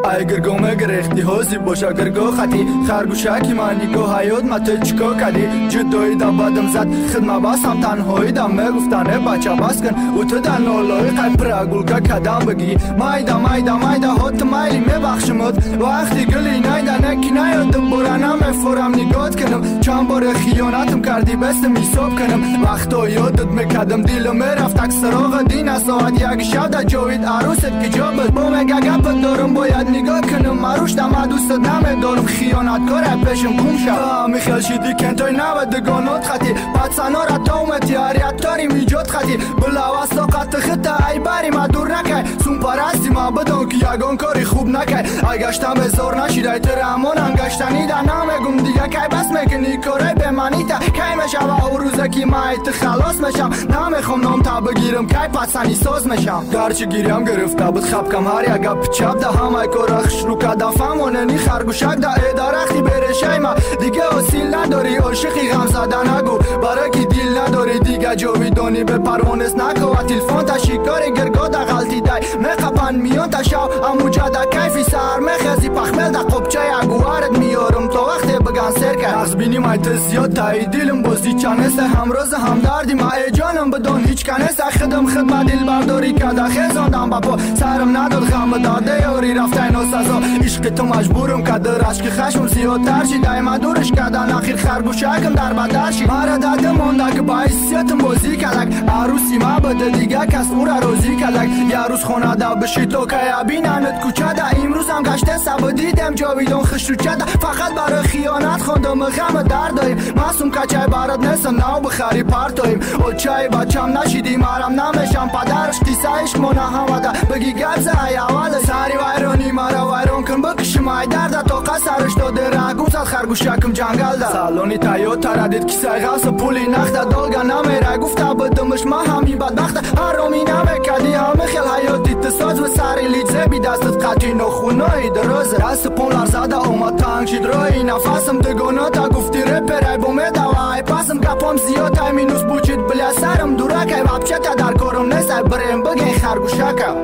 ای گرگو مگرختی هوزی باشا گرگو خطی خرگوشکی منی گو حیات مته چکو کدی جدوی دا بدم زد خدمه باسم تنهایی دا میگفتنه بچه بس کن و تو در نولوی قی پرگول که کدام بگی مایدا مایدا مایدا هات مایلی میبخشمت وقتی گلی نیدا نکی نیاد برانم میفورم نگات کنم چند بار خیانتم کردی بست میساب کنم وقتا یادت میکدم دیلو میرفت اکسراغ دین ساعت یک شب دا جوید عروست که جابت با مگه گپت دارم باید نگاه کنم مروش دم دوست نمیدارم خیانتکار پیشم گم شد میخیل شدی کنتای نوید دگانات خطی بعد سنا را تاومتی هریت تاری میجاد خطی بلا وستا قط خطه ای بری ما دور نکی سون پرستی ما بدون که یگان کاری خوب نکی ای گشتم بزار نشید ای تر همون انگشتنی دا نمیگم دیگه کی بس میکنی کاره به منی تا کی میشم او روزه که ما ایت خلاص میشم نمیخوام نام تا بگیرم کی پسنی ساز میشم گرچه گیریم گرفته بود خب کم هر یک گپ چپ ده همه کارخش رو کده فهموننی خرگوشک ده ای درختی بره شیما دیگه اصیل نداری عاشقی غم زدن نگو برای که دیل نداری دیگه جاویدانی به پروانس نکو و تلفن تا شکار گرگا ده غلطی دای میقپن میان تا شو امو جده کیفی سر میخزی پخمل ده قبچه اگوارد میارم تا وقت بگن سر که نقص بینی مایت زیاد تایی دیلم بازی چنسته همراز همدردی ما ای جانم بدون هیچ کنسته خدم خدمت دل برداری کده خیزاندم بپا سرم نداد غم داده یاری رفته اینو سزا عشق تو مجبورم کده رشک خشم زیادتر شی دایما دورش کدن اخیر خرگوشکم در بدر شی مرا داده مونده که با حیثیتم بازی کلک عروسی ما بده دیگه کس او را روزی کلک یه روز خونه دا بشی تو که بیننت کوچه دا امروز هم گشته سب دیدم جاویدون خشو چده فقط برای خیانت خوندم غم دردایم معصوم که چای برات نسم نو بخری پرتایم او چای بچم نشیدی مرم نمیشم پدرش تیسایش مونه همده بگی گرزه ای اول سری ویرانی مرا ویران کن بکشم ای درده تا قصرش داده رگم زد خرگوشکم جنگل ده سالونی تایو تردید کسی غوص پولی نخته دالگه نمیره گفته بدمش ما همی بدبخته حرامی نمیکدی همه خیل حیاتی تساز و سری لیجزه بی دستت قطی نخونایی درازه دست پون لرزده اومد تنگ شید روی نفسم دگانه تا گفتی رپر ای بومده و ای پسم گپام زیاد ای مینوس بوچید بلی سرم دورک ای بپچه تا در کارم نیست ای بریم بگی خرگوشکم